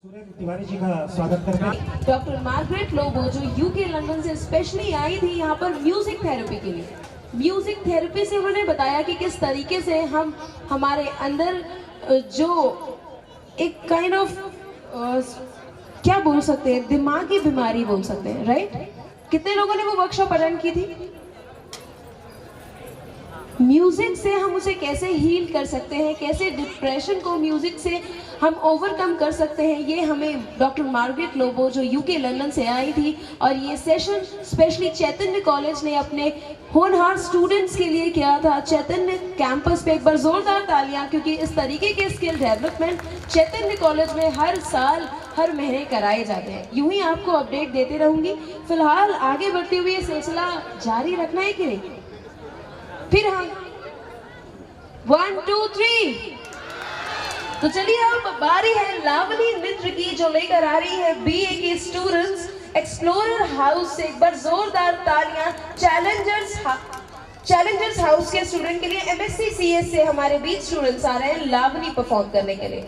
तिवारी जी का स्वागत करते हैं। डॉक्टर मार्गरेट लोबो जो यूके लंदन से स्पेशली आई थी यहाँ पर म्यूजिक थेरेपी के लिए। म्यूजिक थेरेपी से उन्होंने बताया कि किस तरीके से हम हमारे अंदर जो एक काइंड ऑफ क्या बोल सकते हैं, दिमागी बीमारी बोल सकते हैं, राइट? कितने लोगों ने वो वर्कशॉप अटेंड की थी? म्यूजिक से हम उसे कैसे हील कर सकते हैं, कैसे डिप्रेशन को म्यूजिक से हम ओवरकम कर सकते हैं, ये हमें डॉक्टर मार्गरेट लोबो जो यूके लंदन से आई थी। और ये सेशन स्पेशली चैतन्य कॉलेज ने अपने होनहार स्टूडेंट्स के लिए किया था। चैतन्य कैंपस पे एक बार जोरदार तालियां, क्योंकि इस तरीके के स्किल डेवलपमेंट चैतन्य कॉलेज में हर साल हर महीने कराए जाते हैं। यूं ही आपको अपडेट देते रहूंगी। फिलहाल आगे बढ़ते हुए ये सिलसिला जारी रखना है कि नहीं? फिर हम 1 2 3 तो चलिए अब बारी है लावली मित्र की, जो लेकर आ रही है बीए के स्टूडेंट्स एक्सप्लोरर हाउस से। एक बार जोरदार तालियां चैलेंजर्स हाउस के स्टूडेंट के लिए। एमएससी सीएस से हमारे बीच स्टूडेंट्स आ रहे हैं लावली परफॉर्म करने के लिए।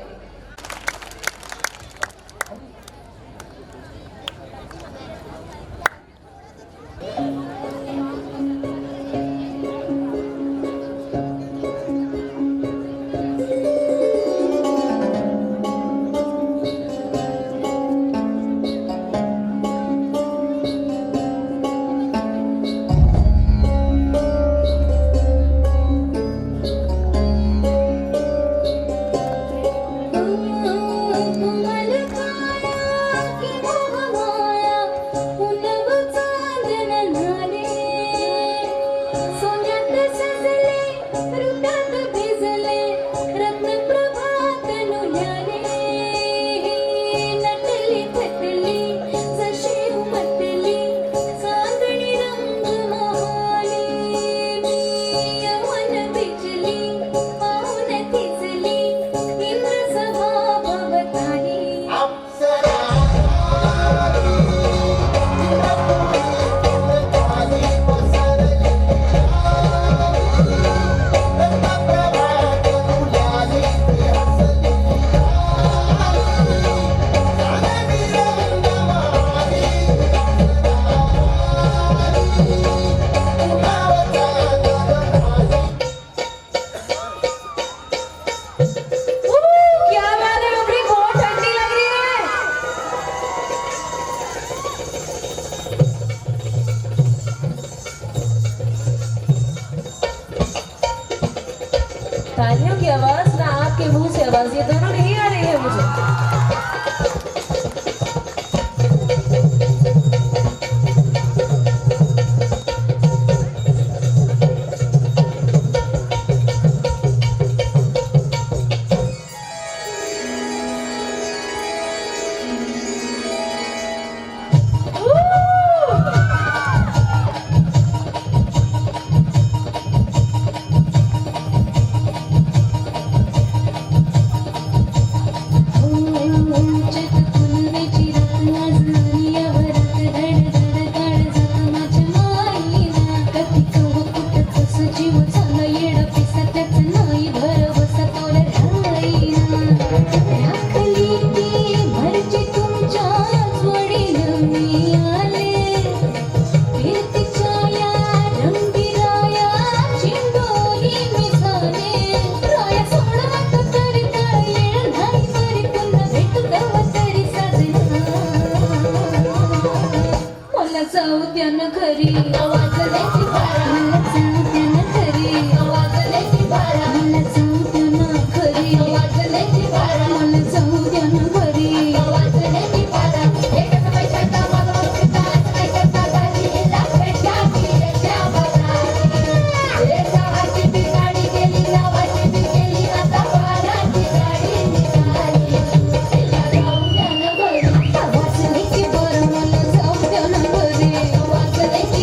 तालियों की आवाज ना आपके मुंह से आवाज, ये दोनों नहीं आ रही है मुझे।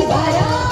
Para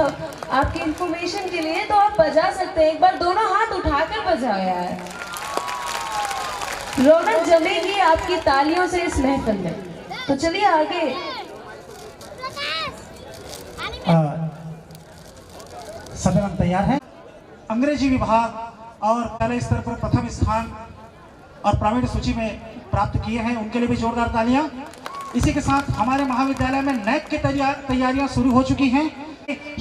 आपकी इंफॉर्मेशन के लिए, तो आप बजा सकते हैं। एक बार दोनों हाथ उठाकर बजाओ यार, रौनक जमेगी आपकी तालियों से इस महफिल में। तो चलिए आगे। सदन तैयार है। अंग्रेजी विभाग और कला स्तर पर प्रथम स्थान और प्रावीण्य सूची में प्राप्त किए हैं, उनके लिए भी जोरदार तालियां। इसी के साथ हमारे महाविद्यालय में नैक की तैयारियां शुरू हो चुकी हैं।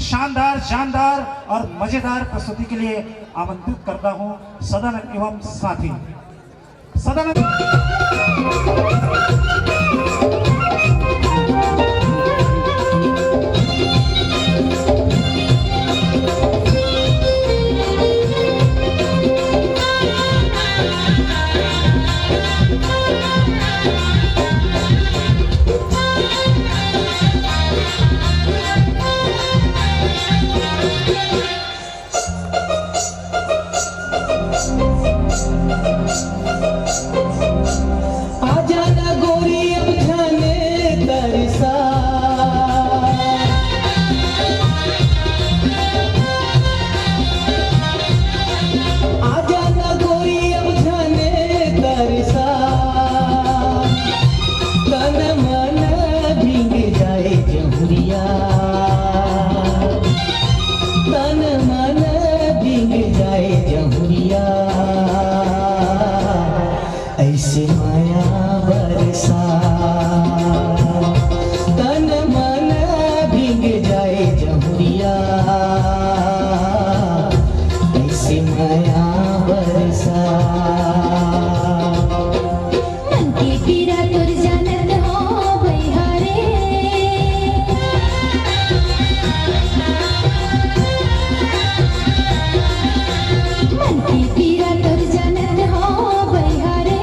शानदार, जानदार और मजेदार प्रस्तुति के लिए आमंत्रित करता हूं सदन एवं साथी। सदन ऐसे माया बरसा, तन मन भीग जाए जमुरिया, ऐसे माया बरसा। मन की पीड़ा तुर जानत हो बहिहारे, मन की पीड़ा तुर जानत हो बहिहारे,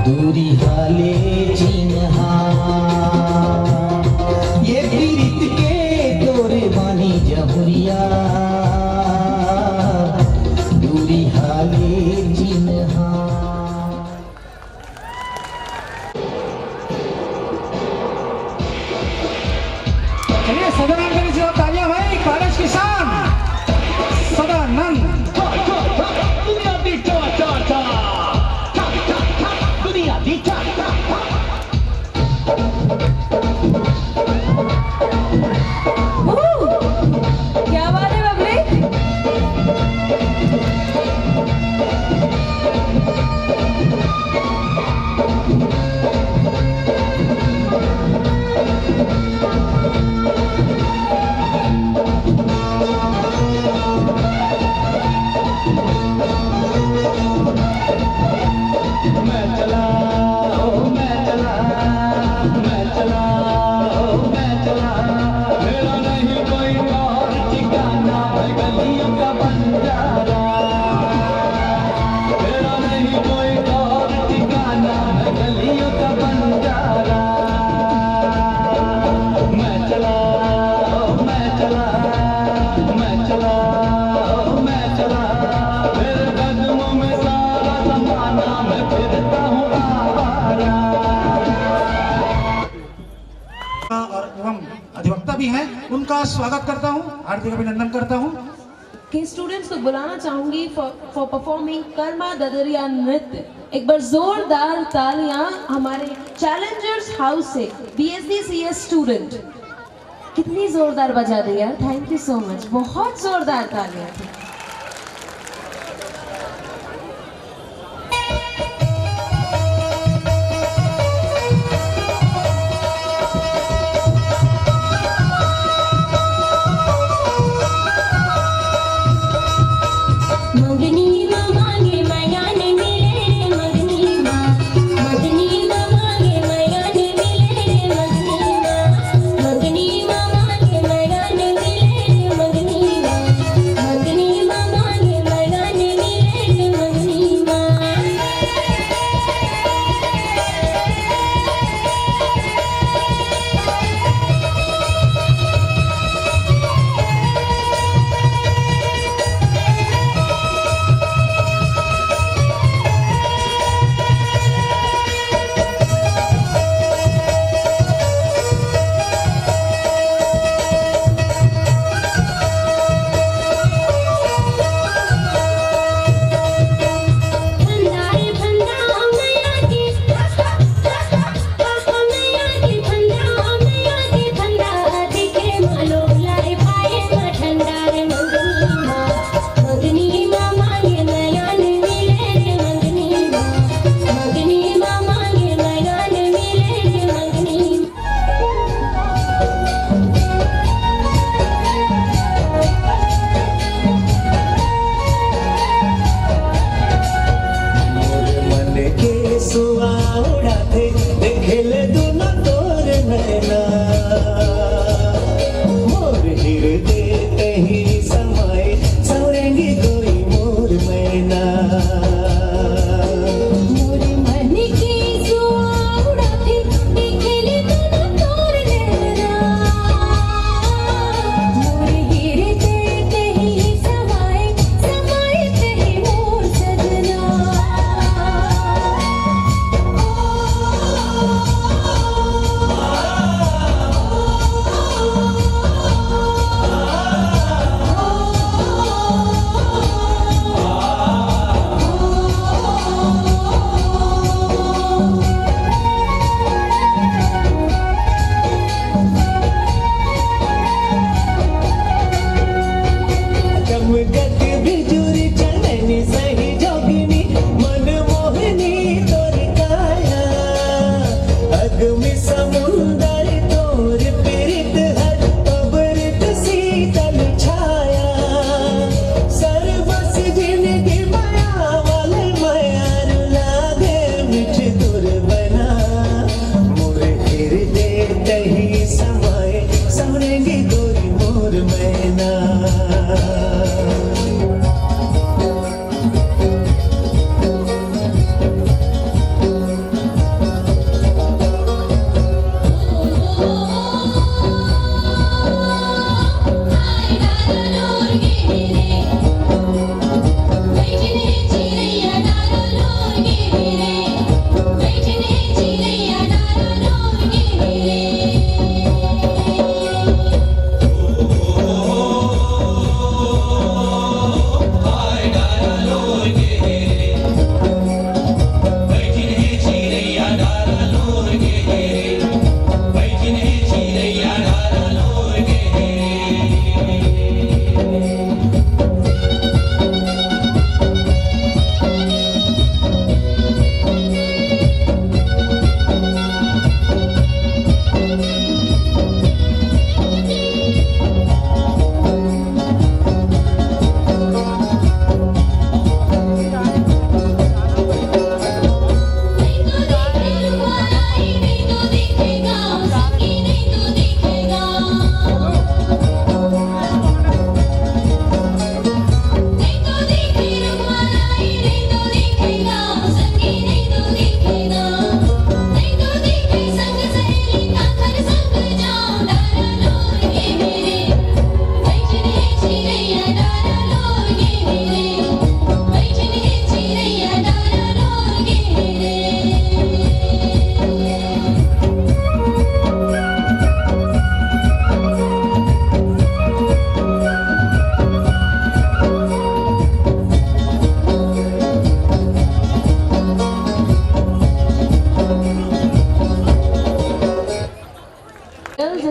दूरी हाले चिन्हा, ये पीरित के तोरे बानी जमुरिया, दूरी हाले चिन्हा। चलिए सदानंद जी तालियां भाई, कॉलेज की शान सदानंद। दुनिया दी चा चा चा, दुनिया दी चा चा। उनका स्वागत करता हूँ, हार्दिक अभिनंदन करता हूँ। के स्टूडेंट्स को बुलाना चाहूंगी फॉर परफॉर्मिंग कर्मा ददरिया नृत्य। एक बार जोरदार तालियां हमारे चैलेंजर्स हाउस से BSc CS स्टूडेंट। कितनी जोरदार बजा दी यार, थैंक यू सो मच, बहुत जोरदार तालियां थी। मगनी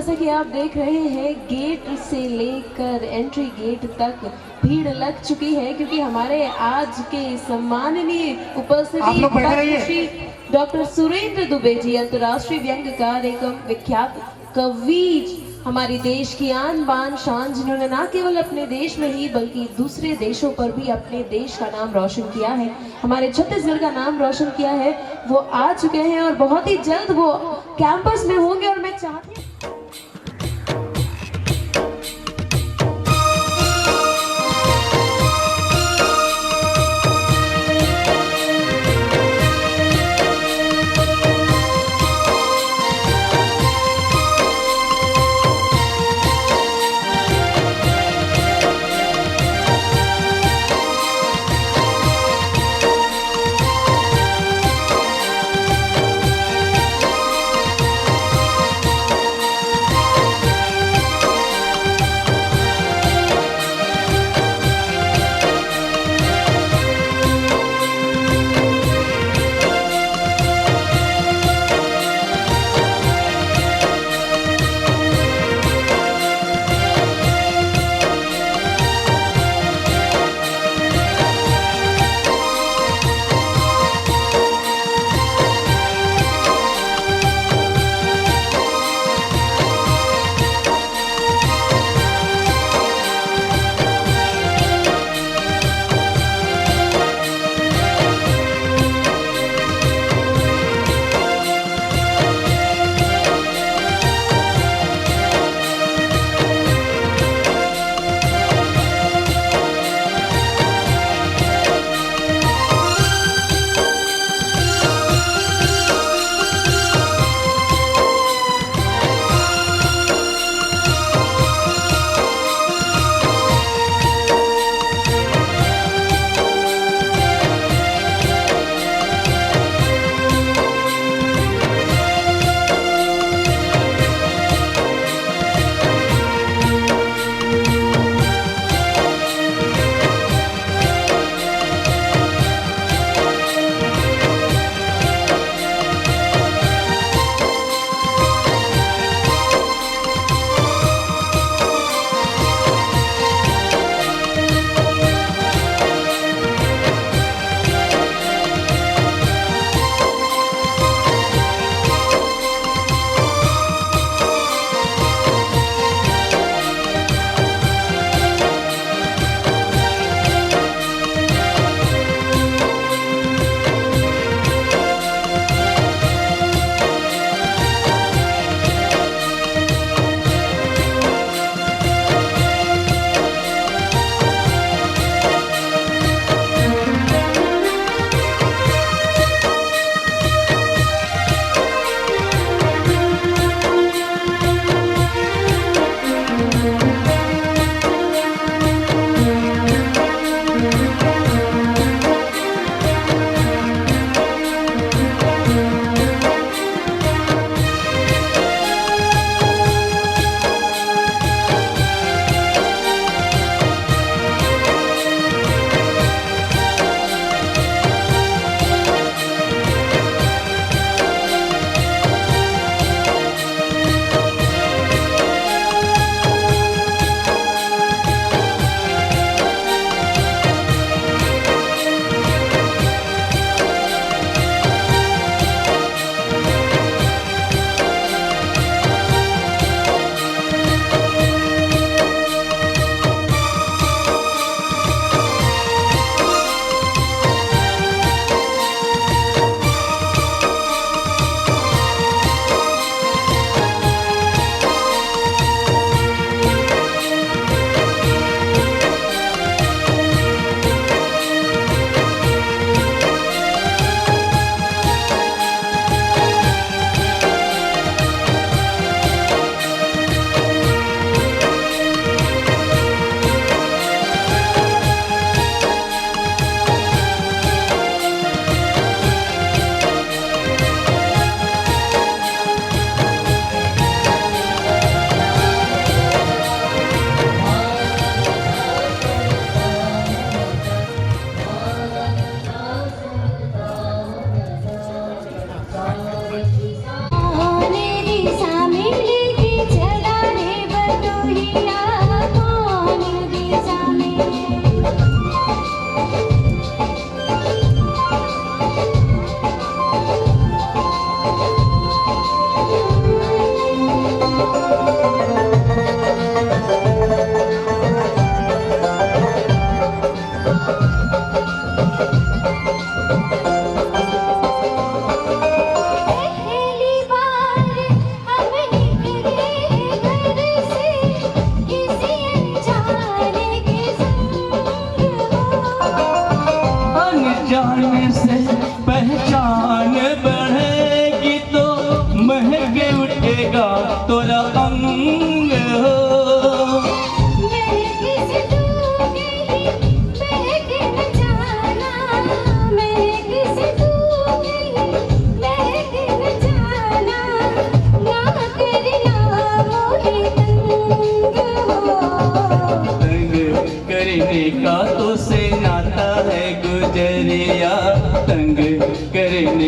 जैसा कि आप देख रहे हैं गेट से लेकर एंट्री गेट तक भीड़ लग चुकी है, क्योंकि हमारे आज के सम्माननीय आप उपस्थिति लोग बैठे रहिए। पद्मश्री डॉक्टर सुरेंद्र दुबे जी, अंतर्राष्ट्रीय व्यंग्यकार एवं विख्यात कवि, हमारी देश की आन बान शान, जिन्होंने न केवल अपने देश में ही बल्कि दूसरे देशों पर भी अपने देश का नाम रोशन किया है, हमारे छत्तीसगढ़ का नाम रोशन किया है, वो आ चुके हैं और बहुत ही जल्द वो कैंपस में होंगे। और मैं चाहती हूँ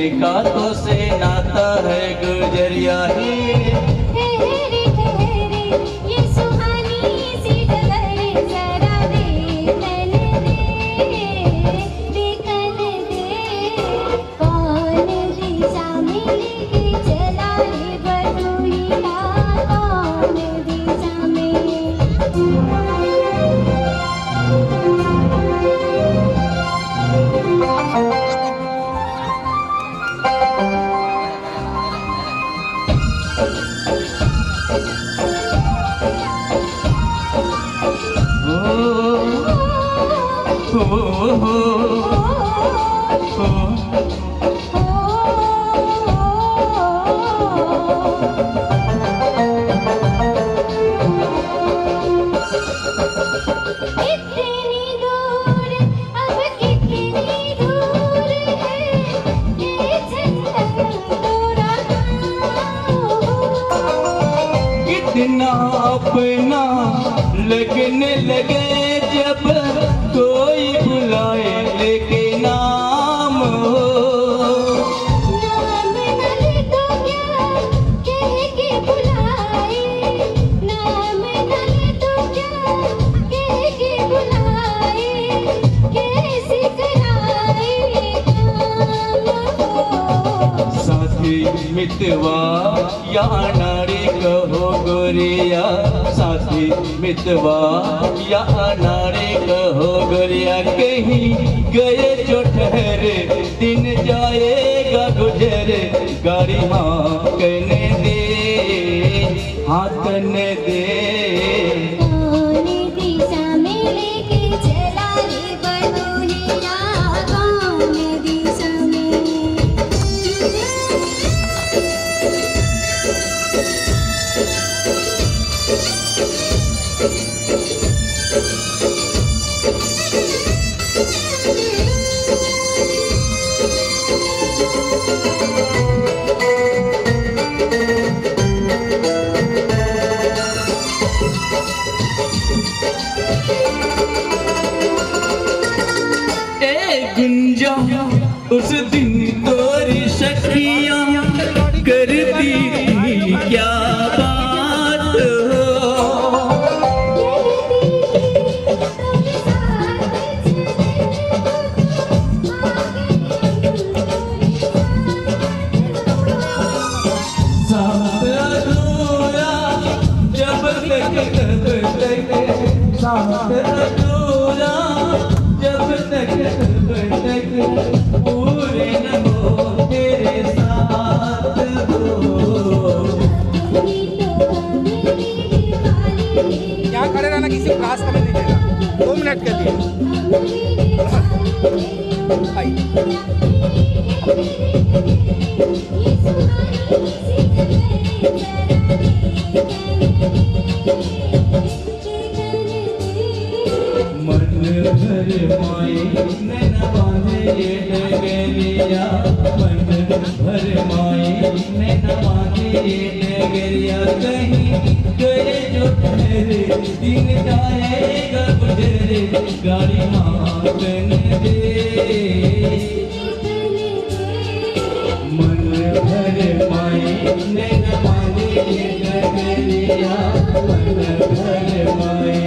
देखा तो से नाता है गुजरिया ही। ठहरे ठहरे ये सुहानी सी डगर जरा देखन दे कौन दिशा में लेके चला रे बटुइया कौन दिशा में। कितनी दूर अब कितनी दूर है ये चंदन तोरा कितना अपना लगने लगे जब कोई बुलाए लेके नाम हो। नाम न ले तो क्या कह के बुलाए नाम न ले तो क्या कह के बुलाए कैसे कराए काम हो। साथी मितवा या नारी कहो गोरिया, साथी मितवा या नारी कहो गोरिया, कहीं गए जो ठहरे दिन जाएगा गुजरे, गाड़ी हाँ कहने दे हाँ कहने दे। कौन दिशा में लेके चला रे बटुइया कौन दिशा में। गुंजा उस दिन तोरी सखियां करती थी क्या बात हो। साथ अधूरा जब तक साथ अधूरा जब तक पूरे न हो तेरे साथ हो। यहाँ खड़े रहना, किसी को क्रॉस करने नहीं देना, 2 मिनट के लिए। मन भर माई नैना बांधे ये डगरिया, मन भर माई नैना बांधे ये डगरिया, कहीं गए जो ठहरे दिन जाएगा गुजरे, गाड़ी हाँ कहने दे। मन भर माई नैना बांधे ये डगरिया, मन भर माई।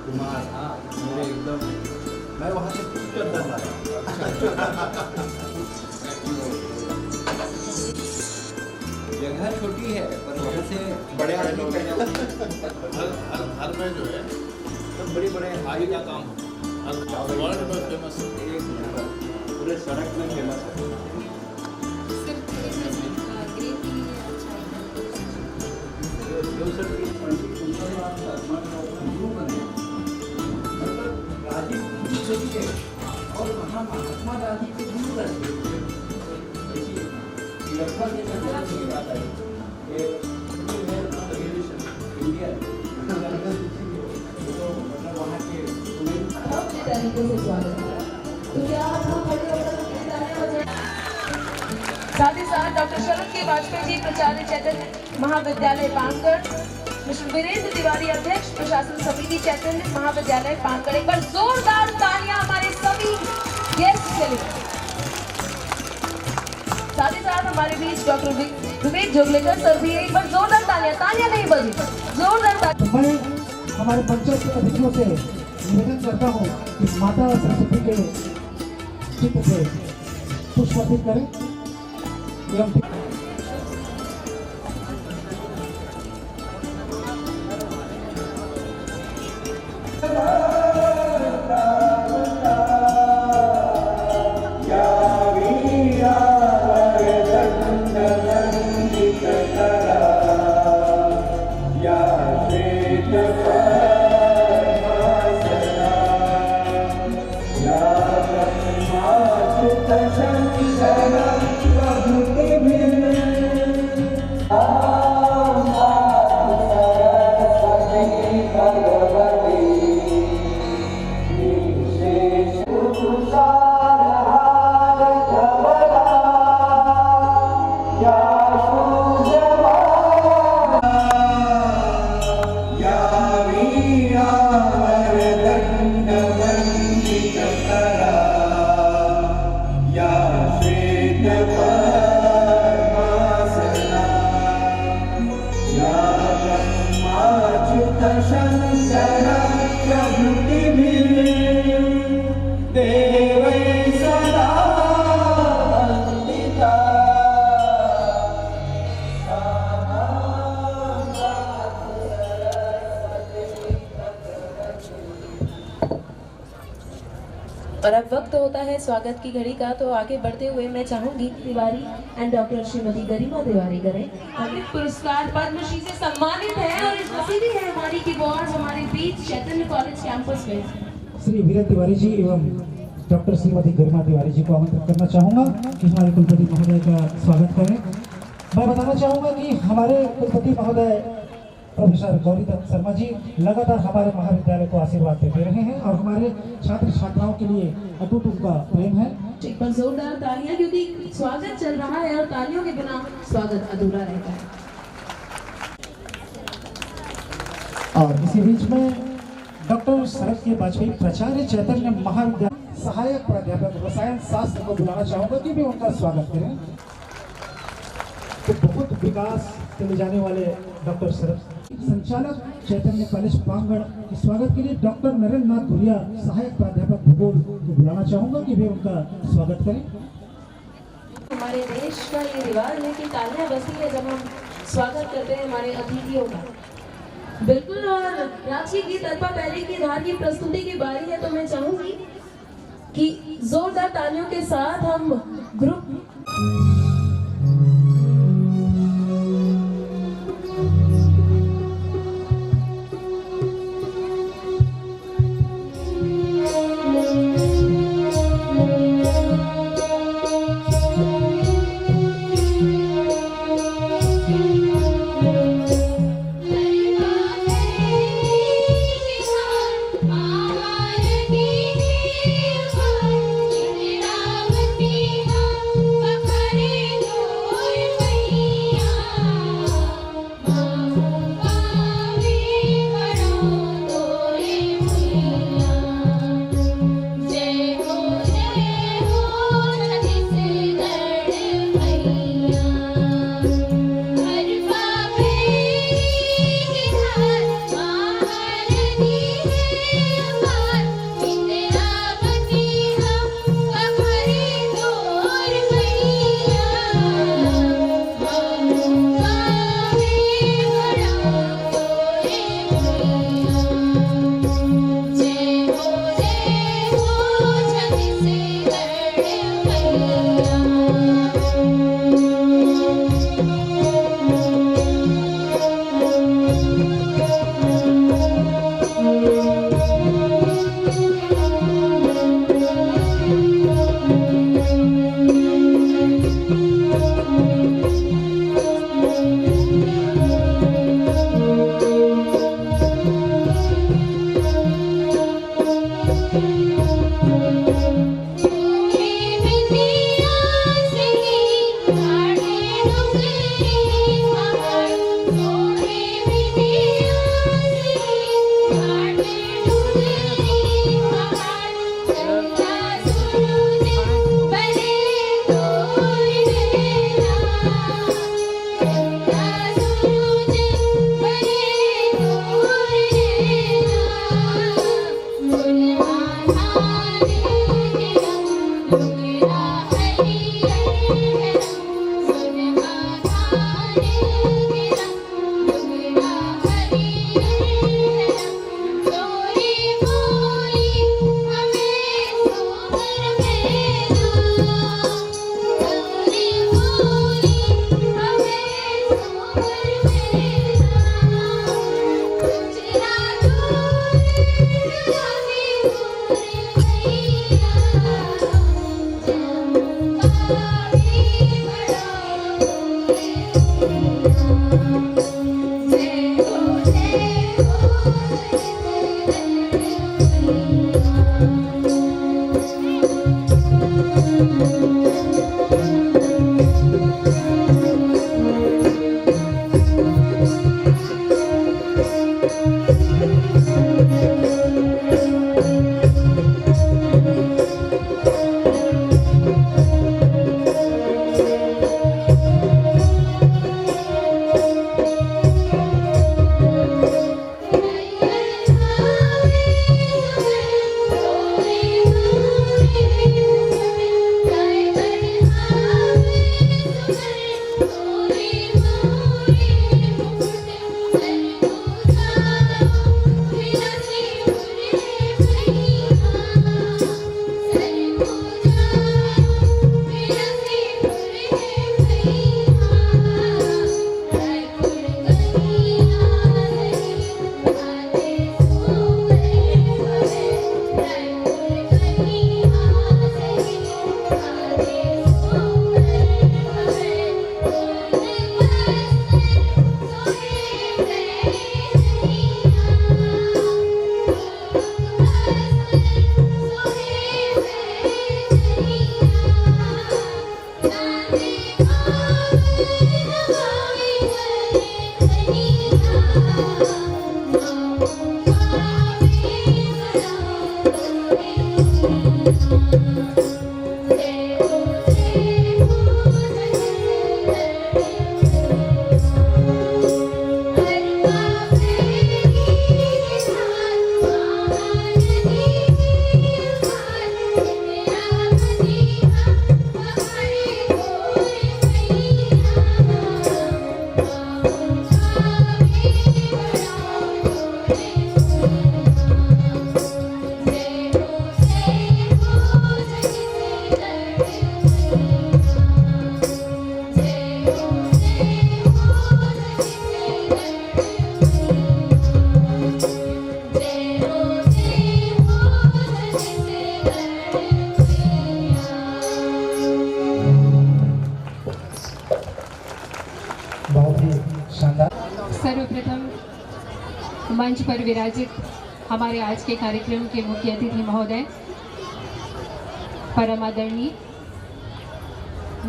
कुमार, हाँ मेरे एकदम, मैं वहाँ से पूछ कर दम आया। जगह छोटी है पर वहाँ से बड़े आदमी हर में जो है सब बड़े बड़े हाई का काम होता है। वर्ल्ड में फेमस पूरे सड़क में फेमस है। और वहाँ महात्मा गांधी के गुरु रहते लगभग इंडिया वहाँ के तरीके से स्वागत है। तो क्या आप लोग खड़े होकर साथ ही साथ डॉक्टर शरद के वाजपेयी जी प्राचार्य चैतन्य महाविद्यालय पांगड़, मिस्टर वीरेंद्र तिवारी अध्यक्ष प्रशासन समिति चैतन्य महाविद्यालय पांगड़। एक बार जोरदार तालियां हमारे सभी गेस्ट के लिए। साथ ही साथ हमारे बीच डॉक्टर विवेक जोगलेकर सर भी है। एक बार जोरदार तालियां नहीं बजी, जोरदार तालियां। मैं हमारे पंचायत के अतिथियों से निवेदन करता हूँ कि माता सरस्वती के चित्र से पुष्प अर्पित करें एवं और अब वक्त होता है स्वागत की घड़ी का। तो आगे बढ़ते हुए मैं चाहूंगी तिवारी एंड डॉक्टर श्रीमती गरिमा तिवारी करें। अमृत पुरस्कार पद्मश्री से सम्मानित है और इस नसीबी है हमारी की वो आज हमारे बीच चैतन्य कॉलेज कैंपस में श्री वीरेंद्र तिवारी जी एवं डॉक्टर श्रीमती गरिमा तिवारी जी को आमंत्रित करना चाहूँगा कि हमारे कुलपति महोदय का स्वागत करें। मैं बताना चाहूँगा कि हमारे कुलपति महोदय प्रोफेसर गौरीदत्त शर्मा जी लगातार हमारे महाविद्यालय को आशीर्वाद देते रहे हैं और हमारे छात्र छात्राओं के लिए अटूट उनका प्रेम है। एक बार जोरदार तालियां, क्योंकि स्वागत चल रहा है और तालियों के बिना स्वागत अधूरा रहता है। और इसी बीच में डॉक्टर शरद के वाजपेयी प्राचार्य चैतन्य महाविद्यालय सहायक प्राध्यापक रसायन शास्त्र को बुलाना चाहूंगा कि भी उनका स्वागत करें। तो बहुत विकास के ले जाने वाले डॉक्टर शरद संचालक चैतन्य कॉलेज पांगड़ के स्वागत के लिए डॉक्टर नरेंद्र नाथ धुरिया सहायक प्राध्यापक भूगोल को बुलाना चाहूंगा कि वे उनका स्वागत करें। हमारे देश का ये रिवाज है कि तालियां बजती है जब हम स्वागत करते हैं हमारे अतिथियों का। बिल्कुल, और राष्ट्रीय गीत अल्पा पहले की धार की प्रस्तुति की बारी है। तो मैं चाहूंगी कि जोरदार तालियों के साथ हम ग्रुप Bye. सर्वप्रथम मंच पर विराजित हमारे आज के कार्यक्रम के मुख्य अतिथि महोदय परम आदरणीय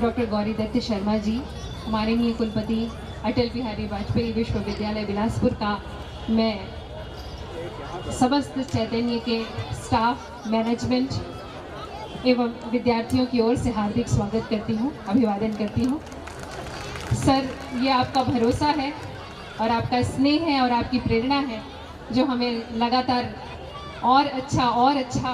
डॉक्टर गौरी दत्त शर्मा जी, माननीय कुलपति अटल बिहारी वाजपेयी विश्वविद्यालय बिलासपुर का मैं समस्त चैतन्य के स्टाफ, मैनेजमेंट एवं विद्यार्थियों की ओर से हार्दिक स्वागत करती हूँ, अभिवादन करती हूँ। सर, ये आपका भरोसा है और आपका स्नेह है और आपकी प्रेरणा है जो हमें लगातार और अच्छा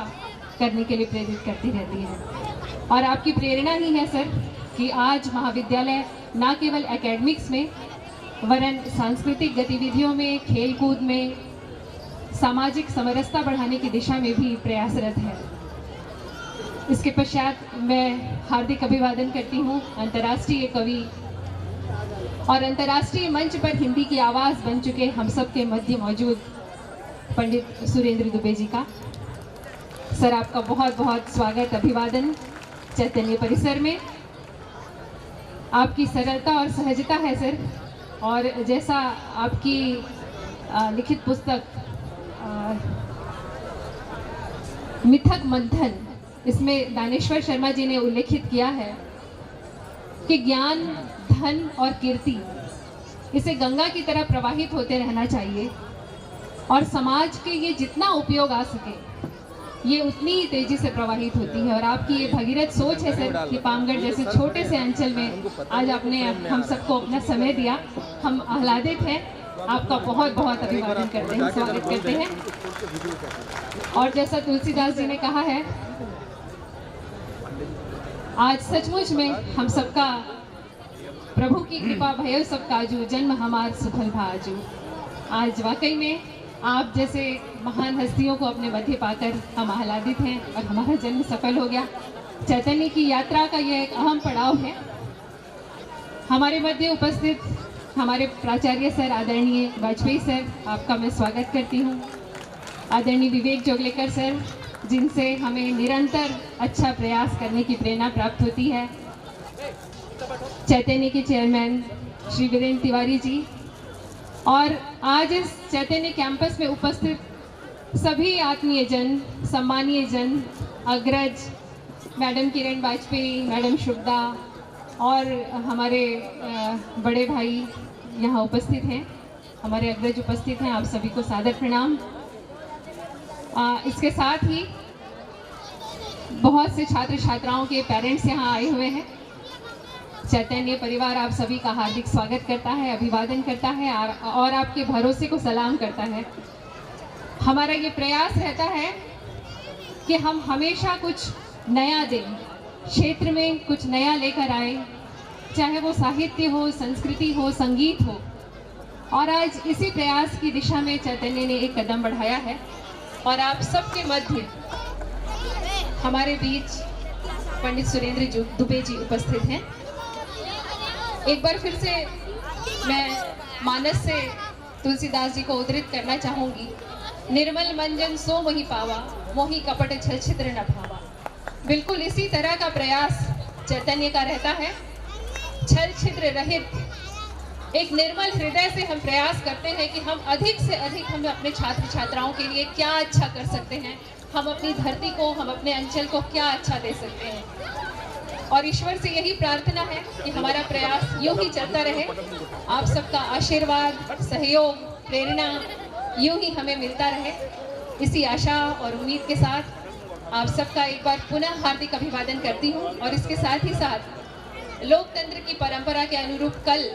करने के लिए प्रेरित करती रहती है। और आपकी प्रेरणा ही है सर कि आज महाविद्यालय न केवल एकेडमिक्स में वरन सांस्कृतिक गतिविधियों में, खेलकूद में, सामाजिक समरसता बढ़ाने की दिशा में भी प्रयासरत है। इसके पश्चात मैं हार्दिक अभिवादन करती हूँ अंतर्राष्ट्रीय कवि और अंतर्राष्ट्रीय मंच पर हिंदी की आवाज़ बन चुके हम सब के मध्य मौजूद पंडित सुरेंद्र दुबे जी का। सर, आपका बहुत बहुत स्वागत, अभिवादन चैतन्य परिसर में। आपकी सरलता और सहजता है सर, और जैसा आपकी लिखित पुस्तक मिथक मंथन, इसमें दानेश्वर शर्मा जी ने उल्लेखित किया है कि ज्ञान, धन और कीर्ति इसे गंगा की तरह प्रवाहित होते रहना चाहिए और समाज के ये जितना उपयोग आ सके ये उतनी ही तेजी से प्रवाहित होती है। और आपकी ये भगीरथ सोच है सर कि पामगढ़ जैसे छोटे से अंचल में आज आपने हम सबको अपना समय दिया, हम आह्लादित हैं। आपका बहुत बहुत अभिवादन करते हैं, स्वागत करते हैं। और जैसा तुलसीदास जी ने कहा है, आज सचमुच में हम सबका प्रभु की कृपा भयो सब काजू, जन्म हमार सुफल भाजू। आज वाकई में आप जैसे महान हस्तियों को अपने मध्य पाकर हम आह्लादित हैं और हमारा जन्म सफल हो गया। चैतन्य की यात्रा का यह एक अहम पड़ाव है। हमारे मध्य उपस्थित हमारे प्राचार्य सर आदरणीय वाजपेयी सर, आपका मैं स्वागत करती हूँ। आदरणीय विवेक जोगलेकर सर, जिनसे हमें निरंतर अच्छा प्रयास करने की प्रेरणा प्राप्त होती है। चैतन्य के चेयरमैन श्री वीरेंद्र तिवारी जी और आज इस चैतन्य कैंपस में उपस्थित सभी आत्मीय जन, सम्मानीय जन, अग्रज मैडम किरण वाजपेयी, मैडम शुभदा और हमारे बड़े भाई यहाँ उपस्थित हैं, हमारे अग्रज उपस्थित हैं, आप सभी को सादर प्रणाम। इसके साथ ही बहुत से छात्र छात्राओं के पेरेंट्स यहाँ आए हुए हैं। चैतन्य परिवार आप सभी का हार्दिक स्वागत करता है, अभिवादन करता है और आपके भरोसे को सलाम करता है। हमारा ये प्रयास रहता है कि हम हमेशा कुछ नया दें, क्षेत्र में कुछ नया लेकर आए, चाहे वो साहित्य हो, संस्कृति हो, संगीत हो। और आज इसी प्रयास की दिशा में चैतन्य ने एक कदम बढ़ाया है और आप सबके मध्य हमारे बीच पंडित सुरेंद्र दुबे जी उपस्थित हैं। एक बार फिर से मैं मानस से तुलसीदास जी को उद्धृत करना चाहूंगी। निर्मल मंजन सो मोहि पावा, मोहि कपट छल छिद्र न भावा। बिल्कुल इसी तरह का प्रयास चैतन्य का रहता है। छल छिद्र रहित एक निर्मल हृदय से हम प्रयास करते हैं कि हम अधिक से अधिक हम अपने छात्र छात्राओं के लिए क्या अच्छा कर सकते हैं, हम अपनी धरती को, हम अपने अंचल को क्या अच्छा दे सकते हैं। और ईश्वर से यही प्रार्थना है कि हमारा प्रयास यूं ही चलता रहे। आप सबका आशीर्वाद, सहयोग, प्रेरणा यूं ही हमें मिलता रहे। इसी आशा और उम्मीद के साथ आप सबका एक बार पुनः हार्दिक अभिवादन करती हूँ। और इसके साथ ही साथ लोकतंत्र की परंपरा के अनुरूप कल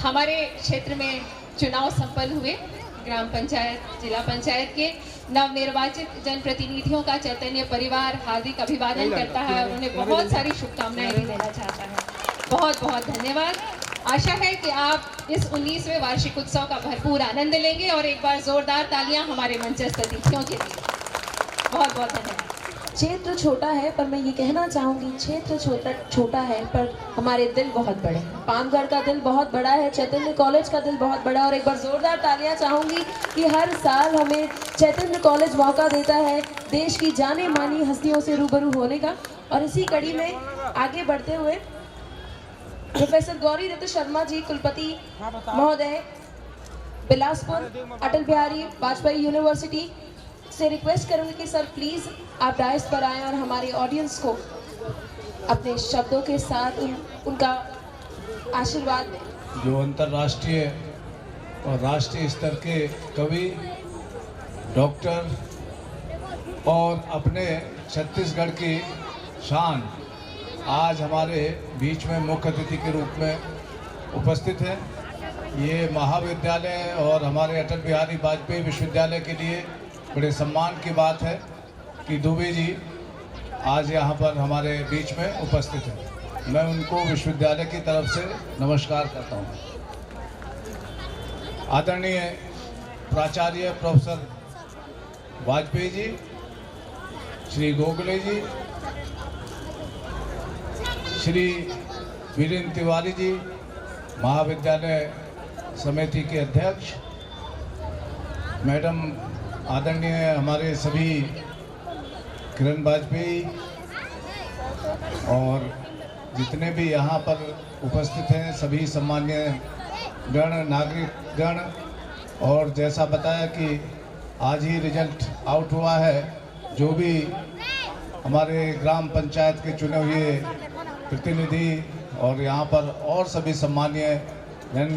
हमारे क्षेत्र में चुनाव संपन्न हुए। ग्राम पंचायत, जिला पंचायत के नवनिर्वाचित जनप्रतिनिधियों का चैतन्य परिवार हार्दिक अभिवादन करता है और उन्हें बहुत सारी शुभकामनाएं भी देना चाहता है। बहुत बहुत धन्यवाद। आशा है कि आप इस 19वें वार्षिक उत्सव का भरपूर आनंद लेंगे और एक बार जोरदार तालियां हमारे मंचस्थ अतिथियों के लिए। बहुत बहुत धन्यवाद। क्षेत्र छोटा है पर मैं ये कहना चाहूँगी, क्षेत्र छोटा है पर हमारे दिल बहुत बड़े हैं। पामगढ़ का दिल बहुत बड़ा है, चैतन्य कॉलेज का दिल बहुत बड़ा है। और एक बार जोरदार तालियां चाहूँगी कि हर साल हमें चैतन्य कॉलेज मौका देता है देश की जाने मानी हस्तियों से रूबरू होने का। और इसी कड़ी में आगे बढ़ते हुए प्रोफेसर गौरी दत्त शर्मा जी, कुलपति महोदय, बिलासपुर अटल बिहारी वाजपेयी यूनिवर्सिटी से रिक्वेस्ट करूंगी कि सर प्लीज़ आप डायस पर आएँ और हमारे ऑडियंस को अपने शब्दों के साथ उनका आशीर्वाद दें। जो अंतर्राष्ट्रीय और राष्ट्रीय स्तर के कवि, डॉक्टर और अपने छत्तीसगढ़ की शान आज हमारे बीच में मुख्य अतिथि के रूप में उपस्थित हैं। ये महाविद्यालय और हमारे अटल बिहारी वाजपेयी विश्वविद्यालय के लिए बड़े सम्मान की बात है कि दुबे जी आज यहाँ पर हमारे बीच में उपस्थित हैं। मैं उनको विश्वविद्यालय की तरफ से नमस्कार करता हूँ। आदरणीय प्राचार्य प्रोफेसर वाजपेयी जी, श्री गोखले जी, श्री वीरेंद्र तिवारी जी, महाविद्यालय समिति के अध्यक्ष, मैडम आदरणीय हमारे सभी किरण वाजपेयी और जितने भी यहाँ पर उपस्थित हैं सभी सम्मान्य गण, नागरिक गण। और जैसा बताया कि आज ही रिजल्ट आउट हुआ है, जो भी हमारे ग्राम पंचायत के चुने हुए प्रतिनिधि और यहाँ पर और सभी सम्मान्य जन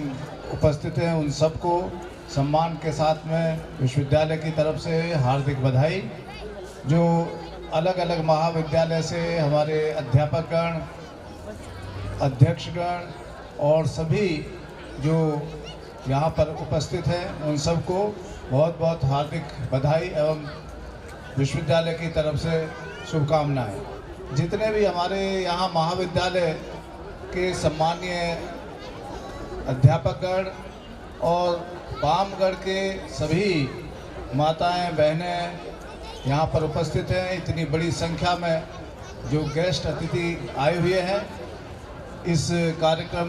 उपस्थित हैं, उन सबको सम्मान के साथ में विश्वविद्यालय की तरफ से हार्दिक बधाई। जो अलग अलग महाविद्यालय से हमारे अध्यापकगण, अध्यक्षगण और सभी जो यहाँ पर उपस्थित हैं, उन सबको बहुत बहुत हार्दिक बधाई एवं विश्वविद्यालय की तरफ से शुभकामनाएं। जितने भी हमारे यहाँ महाविद्यालय के सम्मानीय अध्यापकगण और पामगढ़ के सभी माताएं, बहनें यहाँ पर उपस्थित हैं, इतनी बड़ी संख्या में जो गेस्ट अतिथि आए हुए हैं इस कार्यक्रम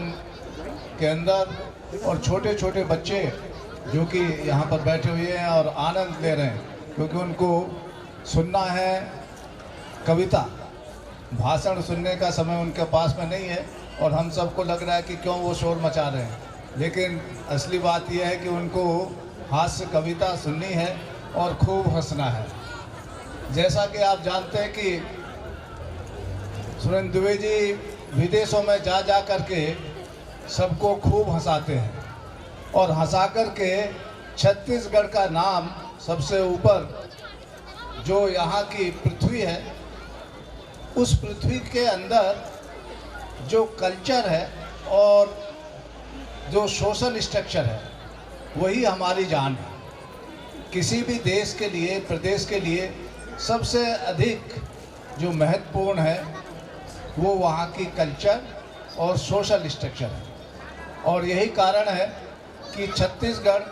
के अंदर, और छोटे छोटे बच्चे जो कि यहाँ पर बैठे हुए हैं और आनंद ले रहे हैं, क्योंकि उनको सुनना है कविता। भाषण सुनने का समय उनके पास में नहीं है और हम सबको लग रहा है कि क्यों वो शोर मचा रहे हैं। लेकिन असली बात यह है कि उनको हास्य कविता सुननी है और खूब हंसना है। जैसा कि आप जानते हैं कि सुरेंद्र दुबे जी विदेशों में जा करके सबको खूब हंसाते हैं और हंसा कर के छत्तीसगढ़ का नाम सबसे ऊपर, जो यहाँ की पृथ्वी है, उस पृथ्वी के अंदर जो कल्चर है और जो सोशल स्ट्रक्चर है वही हमारी जान है। किसी भी देश के लिए, प्रदेश के लिए सबसे अधिक जो महत्वपूर्ण है वो वहाँ की कल्चर और सोशल स्ट्रक्चर है। और यही कारण है कि छत्तीसगढ़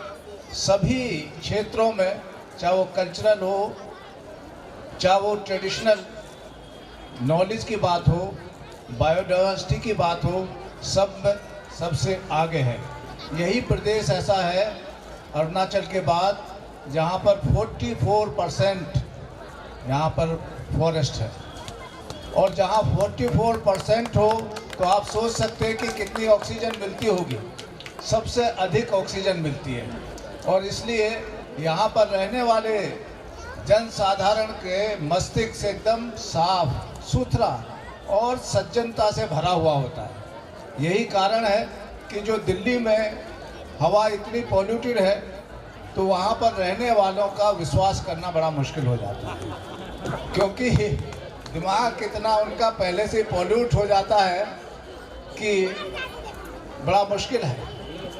सभी क्षेत्रों में, चाहे वो कल्चरल हो, चाहे वो ट्रेडिशनल नॉलेज की बात हो, बायोडाइवर्सिटी की बात हो, सब में सबसे आगे है। यही प्रदेश ऐसा है अरुणाचल के बाद जहाँ पर 44% यहाँ पर फॉरेस्ट है। और जहाँ 44% हो तो आप सोच सकते हैं कि कितनी ऑक्सीजन मिलती होगी। सबसे अधिक ऑक्सीजन मिलती है और इसलिए यहाँ पर रहने वाले जनसाधारण के मस्तिष्क एकदम साफ सुथरा और सज्जनता से भरा हुआ होता है। यही कारण है कि जो दिल्ली में हवा इतनी पॉल्यूटेड है तो वहाँ पर रहने वालों का विश्वास करना बड़ा मुश्किल हो जाता है, क्योंकि दिमाग कितना उनका पहले से पॉल्यूट हो जाता है कि बड़ा मुश्किल है।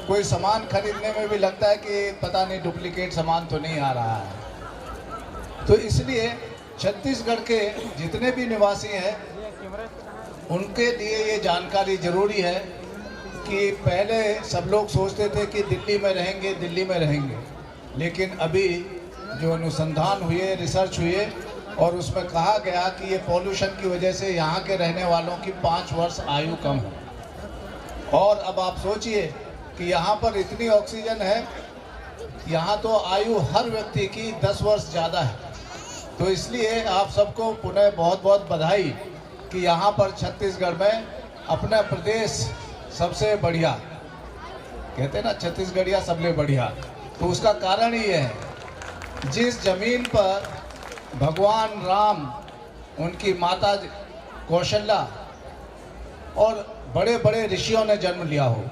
कोई सामान खरीदने में भी लगता है कि पता नहीं डुप्लीकेट सामान तो नहीं आ रहा है। तो इसलिए छत्तीसगढ़ के जितने भी निवासी हैं उनके लिए ये जानकारी ज़रूरी है कि पहले सब लोग सोचते थे कि दिल्ली में रहेंगे, लेकिन अभी जो अनुसंधान हुए, रिसर्च हुए और उसमें कहा गया कि ये पॉल्यूशन की वजह से यहाँ के रहने वालों की 5 वर्ष आयु कम है। और अब आप सोचिए कि यहाँ पर इतनी ऑक्सीजन है, यहाँ तो आयु हर व्यक्ति की 10 वर्ष ज़्यादा है। तो इसलिए आप सबको पुनः बहुत बहुत बधाई कि यहाँ पर छत्तीसगढ़ में अपना प्रदेश सबसे बढ़िया, कहते हैं ना छत्तीसगढ़िया सबसे बढ़िया, तो उसका कारण ये है जिस जमीन पर भगवान राम, उनकी माता कौशल्या और बड़े बड़े ऋषियों ने जन्म लिया हो,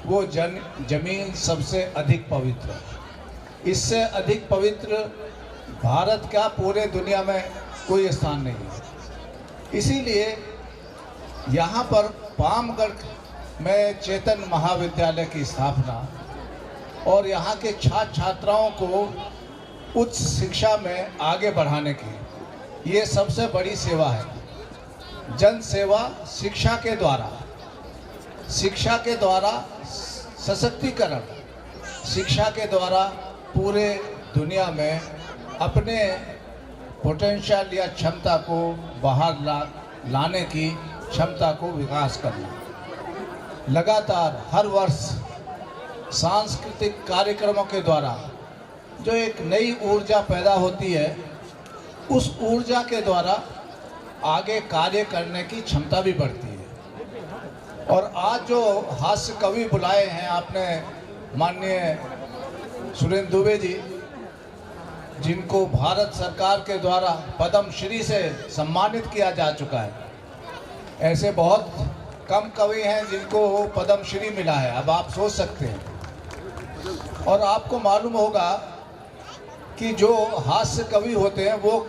वो जमीन सबसे अधिक पवित्र है। इससे अधिक पवित्र भारत का पूरे दुनिया में कोई स्थान नहीं है। इसीलिए यहाँ पर पामगढ़ में चेतन महाविद्यालय की स्थापना और यहाँ के छात्र छात्राओं को उच्च शिक्षा में आगे बढ़ाने की ये सबसे बड़ी सेवा है। जन सेवा शिक्षा के द्वारा सशक्तिकरण, शिक्षा के द्वारा पूरे दुनिया में अपने पोटेंशियल या क्षमता को बाहर लाने की क्षमता को विकास करना। लगातार हर वर्ष सांस्कृतिक कार्यक्रमों के द्वारा जो एक नई ऊर्जा पैदा होती है, उस ऊर्जा के द्वारा आगे कार्य करने की क्षमता भी बढ़ती है। और आज जो हास्य कवि बुलाए हैं आपने, माननीय सुरेंद्र दुबे जी, जिनको भारत सरकार के द्वारा पद्म श्री से सम्मानित किया जा चुका है। ऐसे बहुत कम कवि हैं जिनको पद्म श्री मिला है, अब आप सोच सकते हैं। और आपको मालूम होगा कि जो हास्य कवि होते हैं वो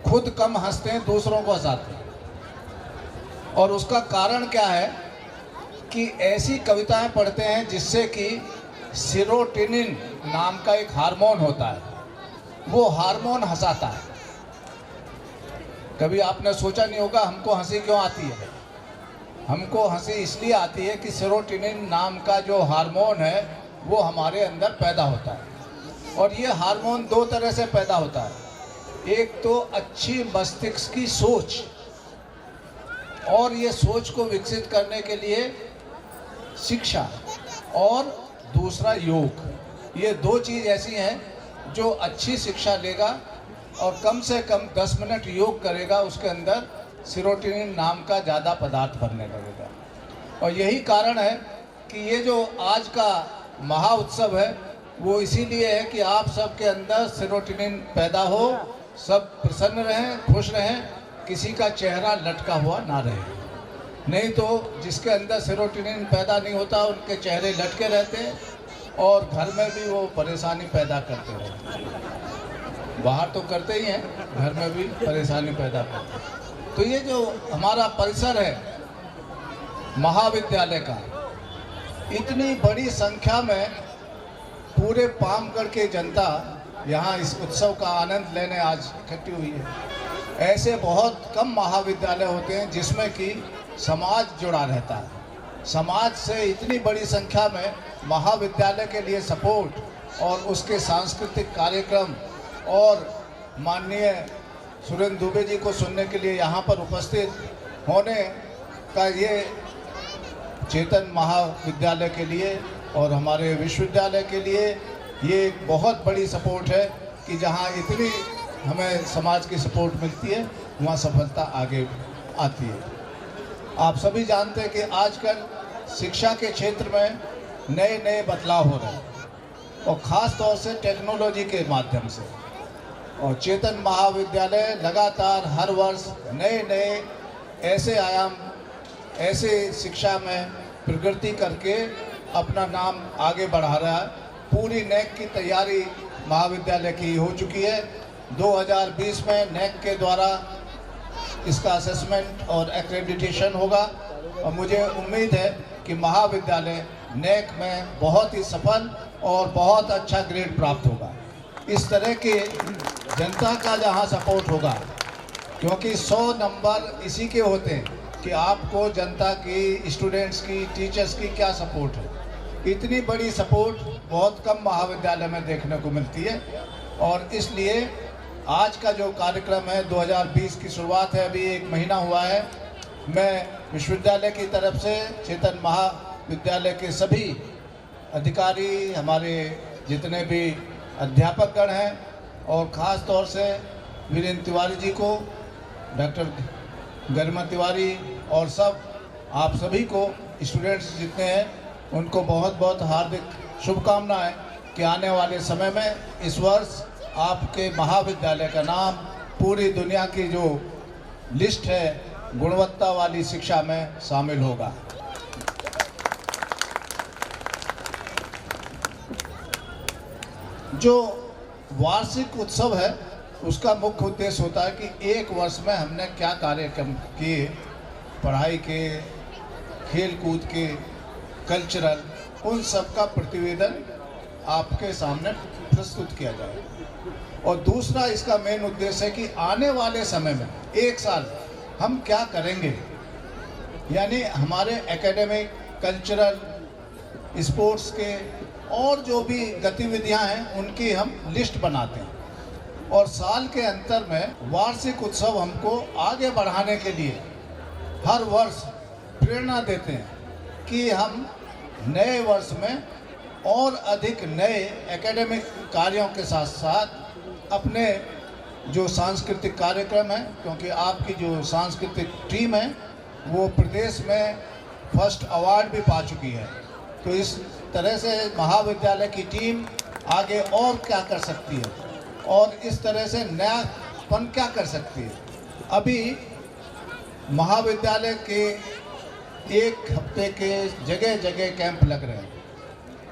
खुद कम हंसते हैं, दूसरों को हंसाते हैं। और उसका कारण क्या है कि ऐसी कविताएं पढ़ते हैं जिससे कि सेरोटोनिन नाम का एक हार्मोन होता है, वो हार्मोन हंसाता है। कभी आपने सोचा नहीं होगा हमको हंसी क्यों आती है? हमको हंसी इसलिए आती है कि सेरोटोनिन नाम का जो हार्मोन है वो हमारे अंदर पैदा होता है। और ये हार्मोन 2 तरह से पैदा होता है। एक तो अच्छी मस्तिष्क की सोच, और ये सोच को विकसित करने के लिए शिक्षा, और दूसरा योग। ये 2 चीज़ ऐसी हैं जो अच्छी शिक्षा लेगा और कम से कम 10 मिनट योग करेगा, उसके अंदर सेरोटोनिन नाम का ज़्यादा पदार्थ बनने लगेगा। और यही कारण है कि ये जो आज का महा उत्सव है वो इसीलिए है कि आप सबके अंदर सेरोटोनिन पैदा हो, सब प्रसन्न रहें, खुश रहें, किसी का चेहरा लटका हुआ ना रहे। नहीं तो जिसके अंदर सेरोटोनिन पैदा नहीं होता उनके चेहरे लटके रहते हैं और घर में भी वो परेशानी पैदा करते रहते हैं। बाहर तो करते ही हैं, घर में भी परेशानी पैदा करते हैं। तो ये जो हमारा परिसर है महाविद्यालय का, इतनी बड़ी संख्या में पूरे पामगढ़ के जनता यहाँ इस उत्सव का आनंद लेने आज इकट्ठी हुई है। ऐसे बहुत कम महाविद्यालय होते हैं जिसमें कि समाज जुड़ा रहता है। समाज से इतनी बड़ी संख्या में महाविद्यालय के लिए सपोर्ट और उसके सांस्कृतिक कार्यक्रम और माननीय सुरेंद्र दुबे जी को सुनने के लिए यहाँ पर उपस्थित होने का ये चेतन महाविद्यालय के लिए और हमारे विश्वविद्यालय के लिए ये एक बहुत बड़ी सपोर्ट है कि जहाँ इतनी हमें समाज की सपोर्ट मिलती है वहाँ सफलता आगे आती है। आप सभी जानते हैं कि आजकल शिक्षा के क्षेत्र में नए नए बदलाव हो रहे हैं और ख़ास तौर से टेक्नोलॉजी के माध्यम से, और चेतन महाविद्यालय लगातार हर वर्ष नए नए ऐसे आयाम, ऐसे शिक्षा में प्रगति करके अपना नाम आगे बढ़ा रहा है। पूरी नेक की तैयारी महाविद्यालय की हो चुकी है। 2020 में नेक के द्वारा इसका असेसमेंट और एक्रेडिटेशन होगा और मुझे उम्मीद है कि महाविद्यालय नेक में बहुत ही सफल और बहुत अच्छा ग्रेड प्राप्त होगा। इस तरह के जनता का जहां सपोर्ट होगा, क्योंकि 100 नंबर इसी के होते हैं कि आपको जनता की, स्टूडेंट्स की, टीचर्स की क्या सपोर्ट है। इतनी बड़ी सपोर्ट बहुत कम महाविद्यालय में देखने को मिलती है और इसलिए आज का जो कार्यक्रम है 2020 की शुरुआत है, अभी 1 महीना हुआ है। मैं विश्वविद्यालय की तरफ से चेतन महाविद्यालय के सभी अधिकारी, हमारे जितने भी अध्यापकगण हैं और ख़ास तौर से वीरेंद्र तिवारी जी को, डॉक्टर गरिमा तिवारी और सब आप सभी को, स्टूडेंट्स जितने हैं उनको बहुत बहुत हार्दिक शुभकामनाएं कि आने वाले समय में इस वर्ष आपके महाविद्यालय का नाम पूरी दुनिया की जो लिस्ट है गुणवत्ता वाली शिक्षा में शामिल होगा। जो वार्षिक उत्सव है उसका मुख्य उद्देश्य होता है कि एक वर्ष में हमने क्या कार्यक्रम किए, पढ़ाई के, खेल कूद के, कल्चरल, उन सब का प्रतिवेदन आपके सामने प्रस्तुत किया जाए। और दूसरा इसका मेन उद्देश्य है कि आने वाले समय में 1 साल हम क्या करेंगे, यानी हमारे एकेडमिक, कल्चरल, स्पोर्ट्स के और जो भी गतिविधियां हैं उनकी हम लिस्ट बनाते हैं और साल के अंतर में वार्षिक उत्सव हमको आगे बढ़ाने के लिए हर वर्ष प्रेरणा देते हैं कि हम नए वर्ष में और अधिक नए एकेडमिक कार्यों के साथ साथ अपने जो सांस्कृतिक कार्यक्रम है, क्योंकि आपकी जो सांस्कृतिक टीम है वो प्रदेश में फर्स्ट अवार्ड भी पा चुकी है, तो इस तरह से महाविद्यालय की टीम आगे और क्या कर सकती है और इस तरह से नयापन क्या कर सकती है। अभी महाविद्यालय के 1 हफ्ते के जगह जगह कैंप लग रहे हैं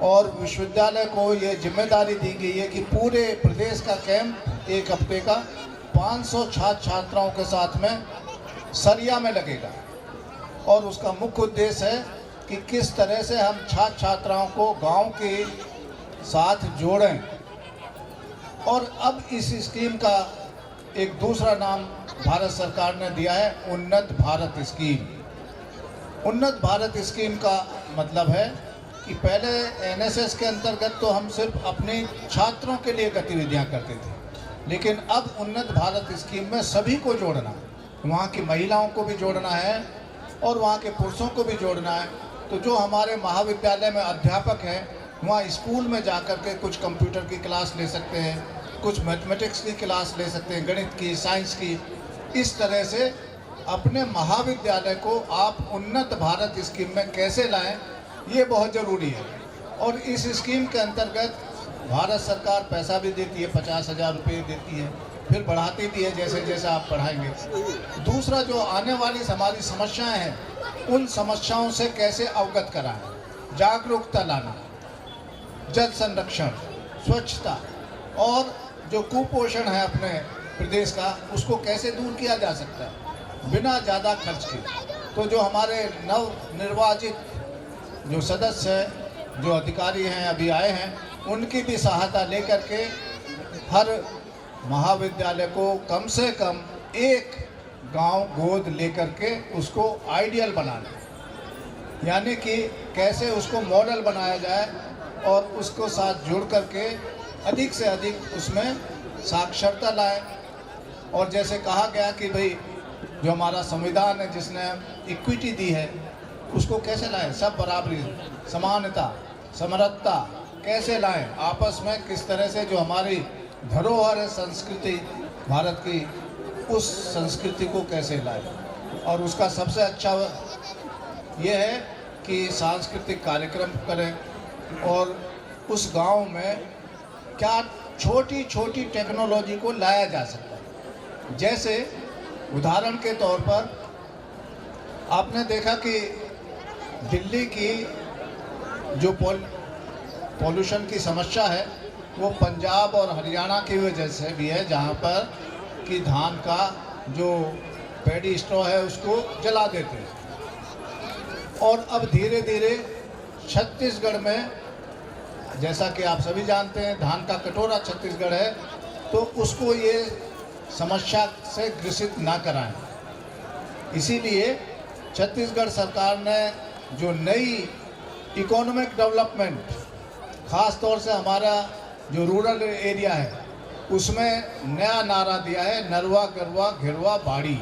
और विश्वविद्यालय को ये जिम्मेदारी दी गई है कि पूरे प्रदेश का कैंप 1 हफ्ते का 500 छात्र छात्राओं के साथ में सरिया में लगेगा और उसका मुख्य उद्देश्य है कि किस तरह से हम छात्र छात्राओं को गांव के साथ जोड़ें। और अब इस स्कीम का एक दूसरा नाम भारत सरकार ने दिया है, उन्नत भारत स्कीम। उन्नत भारत स्कीम का मतलब है कि पहले एनएसएस के अंतर्गत तो हम सिर्फ अपने छात्रों के लिए गतिविधियां करते थे, लेकिन अब उन्नत भारत स्कीम में सभी को जोड़ना, वहाँ की महिलाओं को भी जोड़ना है और वहाँ के पुरुषों को भी जोड़ना है। तो जो हमारे महाविद्यालय में अध्यापक हैं वहाँ स्कूल में जाकर के कुछ कंप्यूटर की क्लास ले सकते हैं, कुछ मैथमेटिक्स की क्लास ले सकते हैं, गणित की, साइंस की। इस तरह से अपने महाविद्यालय को आप उन्नत भारत स्कीम में कैसे लाएं, ये बहुत ज़रूरी है। और इस स्कीम के अंतर्गत भारत सरकार पैसा भी देती है, 50,000 रुपये देती है, फिर बढ़ाती भी है जैसे जैसे आप बढ़ाएंगे। दूसरा, जो आने वाली हमारी समस्याएं हैं उन समस्याओं से कैसे अवगत कराएं, जागरूकता लाना, जल संरक्षण, स्वच्छता और जो कुपोषण है अपने प्रदेश का उसको कैसे दूर किया जा सकता है बिना ज़्यादा खर्च के। तो जो हमारे नव निर्वाचित जो सदस्य हैं, जो अधिकारी हैं अभी आए हैं, उनकी भी सहायता लेकर के हर महाविद्यालय को कम से कम एक गांव गोद लेकर के उसको आइडियल बनाना, यानी कि कैसे उसको मॉडल बनाया जाए और उसको साथ जुड़ करके अधिक से अधिक उसमें साक्षरता लाए। और जैसे कहा गया कि भाई जो हमारा संविधान है जिसने इक्विटी दी है उसको कैसे लाएं, सब बराबरी, समानता, समरसता कैसे लाएं, आपस में किस तरह से जो हमारी धरोहर है संस्कृति भारत की, उस संस्कृति को कैसे लाएं। और उसका सबसे अच्छा ये है कि सांस्कृतिक कार्यक्रम करें और उस गांव में क्या छोटी छोटी टेक्नोलॉजी को लाया जा सकता है। जैसे उदाहरण के तौर पर आपने देखा कि दिल्ली की जो पॉल्यूशन की समस्या है वो पंजाब और हरियाणा की वजह से भी है, जहाँ पर कि धान का जो पैडी स्ट्रॉ है उसको जला देते हैं। और अब धीरे धीरे छत्तीसगढ़ में, जैसा कि आप सभी जानते हैं, धान का कटोरा छत्तीसगढ़ है, तो उसको ये समस्या से ग्रसित ना कराएं। इसीलिए छत्तीसगढ़ सरकार ने जो नई इकोनॉमिक डेवलपमेंट, ख़ास तौर से हमारा जो रूरल एरिया है उसमें नया नारा दिया है, नरवा गरवा घिरवा बाड़ी।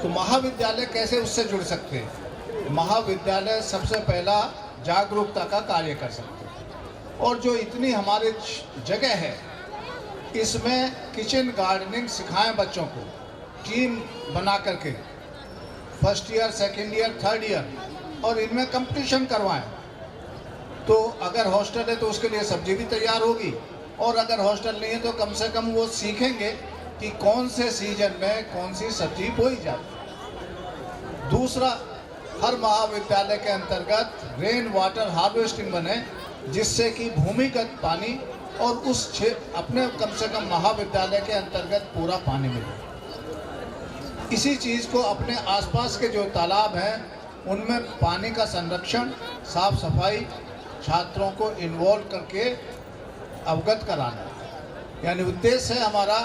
तो महाविद्यालय कैसे उससे जुड़ सकते हैं? महाविद्यालय सबसे पहला जागरूकता का कार्य कर सकते हैं। और जो इतनी हमारे जगह है इसमें किचन गार्डनिंग सिखाएं बच्चों को, टीम बना करके, first year, second year, third year, और इनमें कंपटीशन करवाएं। तो अगर हॉस्टल है तो उसके लिए सब्जी भी तैयार होगी, और अगर हॉस्टल नहीं है तो कम से कम वो सीखेंगे कि कौन से सीजन में कौन सी सब्जी बोई जाती। दूसरा, हर महाविद्यालय के अंतर्गत रेन वाटर हार्वेस्टिंग बने, जिससे कि भूमिगत पानी और उस अपने कम से कम महाविद्यालय के अंतर्गत पूरा पानी मिले। इसी चीज़ को अपने आसपास के जो तालाब हैं उनमें पानी का संरक्षण, साफ सफाई, छात्रों को इन्वॉल्व करके अवगत कराना। यानी उद्देश्य है हमारा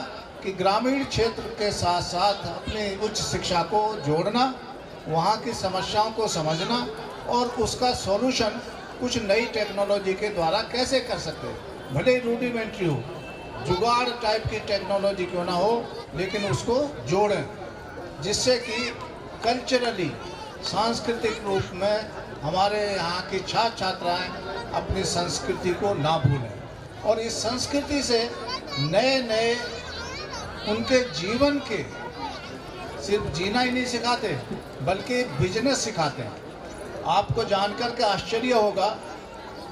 कि ग्रामीण क्षेत्र के साथ साथ अपनी उच्च शिक्षा को जोड़ना, वहाँ की समस्याओं को समझना और उसका सॉल्यूशन कुछ नई टेक्नोलॉजी के द्वारा कैसे कर सकते हैं। भले रूडिमेंट्री हो, जुगाड़ टाइप की टेक्नोलॉजी क्यों ना हो, लेकिन उसको जोड़ें, जिससे कि कल्चरली, सांस्कृतिक रूप में हमारे यहाँ की छात्र छात्राएँ अपनी संस्कृति को ना भूलें और इस संस्कृति से नए नए उनके जीवन के सिर्फ जीना ही नहीं सिखाते बल्कि बिजनेस सिखाते हैं। आपको जानकर के आश्चर्य होगा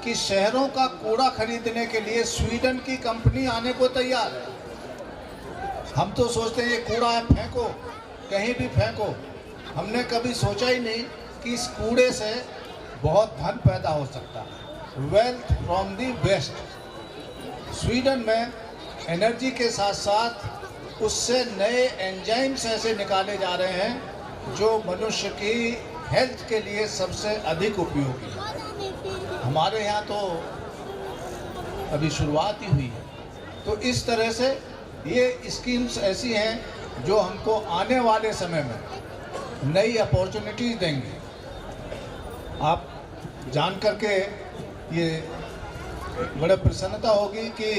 कि शहरों का कूड़ा खरीदने के लिए स्वीडन की कंपनी आने को तैयार है। हम तो सोचते हैं ये कूड़ा है, फेंको, कहीं भी फेंको। हमने कभी सोचा ही नहीं कि इस कूड़े से बहुत धन पैदा हो सकता है। Wealth from the waste. Sweden में एनर्जी के साथ साथ उससे नए एंजाइम्स ऐसे निकाले जा रहे हैं जो मनुष्य की हेल्थ के लिए सबसे अधिक उपयोगी है। हमारे यहाँ तो अभी शुरुआत ही हुई है। तो इस तरह से ये स्कीम्स ऐसी हैं जो हमको आने वाले समय में नई अपॉर्चुनिटीज देंगे। आप जान करके ये बड़े प्रसन्नता होगी कि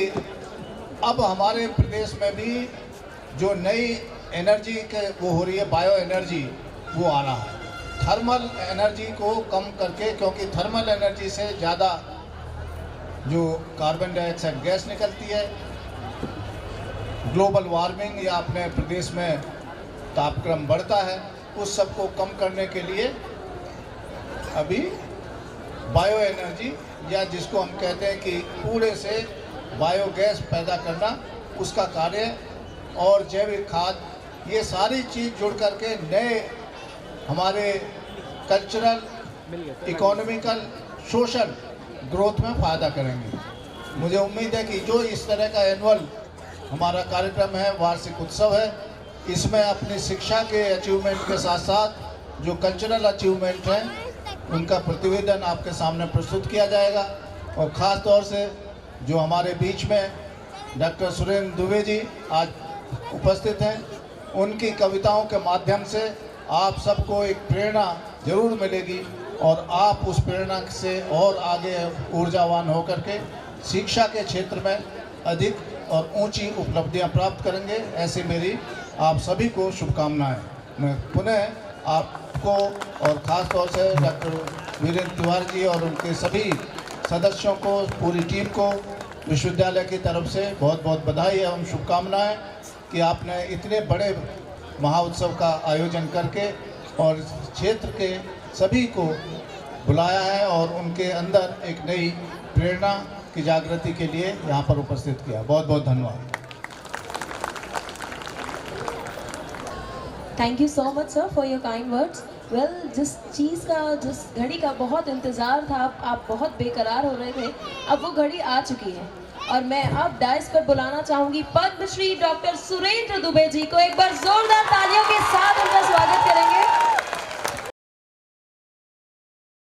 अब हमारे प्रदेश में भी जो नई एनर्जी के वो हो रही है, बायो एनर्जी, वो आ रहा है। थर्मल एनर्जी को कम करके, क्योंकि थर्मल एनर्जी से ज़्यादा जो कार्बन डाइऑक्साइड गैस निकलती है, ग्लोबल वार्मिंग या अपने प्रदेश में तापक्रम बढ़ता है, उस सब को कम करने के लिए अभी बायो एनर्जी, या जिसको हम कहते हैं कि कूड़े से बायोगैस पैदा करना, उसका कार्य और जैविक खाद, ये सारी चीज़ जुड़ करके नए हमारे कल्चरल, इकोनॉमिकल, सोशल ग्रोथ में फ़ायदा करेंगे। मुझे उम्मीद है कि जो इस तरह का एनुअल हमारा कार्यक्रम है, वार्षिक उत्सव है, इसमें अपनी शिक्षा के अचीवमेंट के साथ साथ जो कल्चरल अचीवमेंट हैं उनका प्रतिवेदन आपके सामने प्रस्तुत किया जाएगा। और ख़ास तौर से जो हमारे बीच में डॉक्टर सुरेंद्र दुबे जी आज उपस्थित हैं, उनकी कविताओं के माध्यम से आप सबको एक प्रेरणा जरूर मिलेगी और आप उस प्रेरणा से और आगे ऊर्जावान होकर के शिक्षा के क्षेत्र में अधिक और ऊंची उपलब्धियां प्राप्त करेंगे। ऐसी मेरी आप सभी को शुभकामनाएं। मैं पुनः आपको और ख़ास तौर से डॉक्टर वीरेंद्र तिवारी जी और उनके सभी सदस्यों को, पूरी टीम को विश्वविद्यालय की तरफ से बहुत बहुत बधाई एवं शुभकामनाएं कि आपने इतने बड़े महाउत्सव का आयोजन करके और क्षेत्र के सभी को बुलाया है और उनके अंदर एक नई प्रेरणा की जागृति के लिए यहाँ पर उपस्थित किया। बहुत बहुत धन्यवाद। Thank you so much sir for your kind words. Well, जिस चीज़ का, जिस घड़ी का बहुत इंतज़ार था, आप बहुत बेकरार हो रहे थे, अब वो घड़ी आ चुकी है और मैं अब डाइस पर बुलाना चाहूँगी पद्मश्री डॉक्टर सुरेंद्र दुबे जी को। एक बार जोरदार तालियों के साथ उनका स्वागत करेंगे।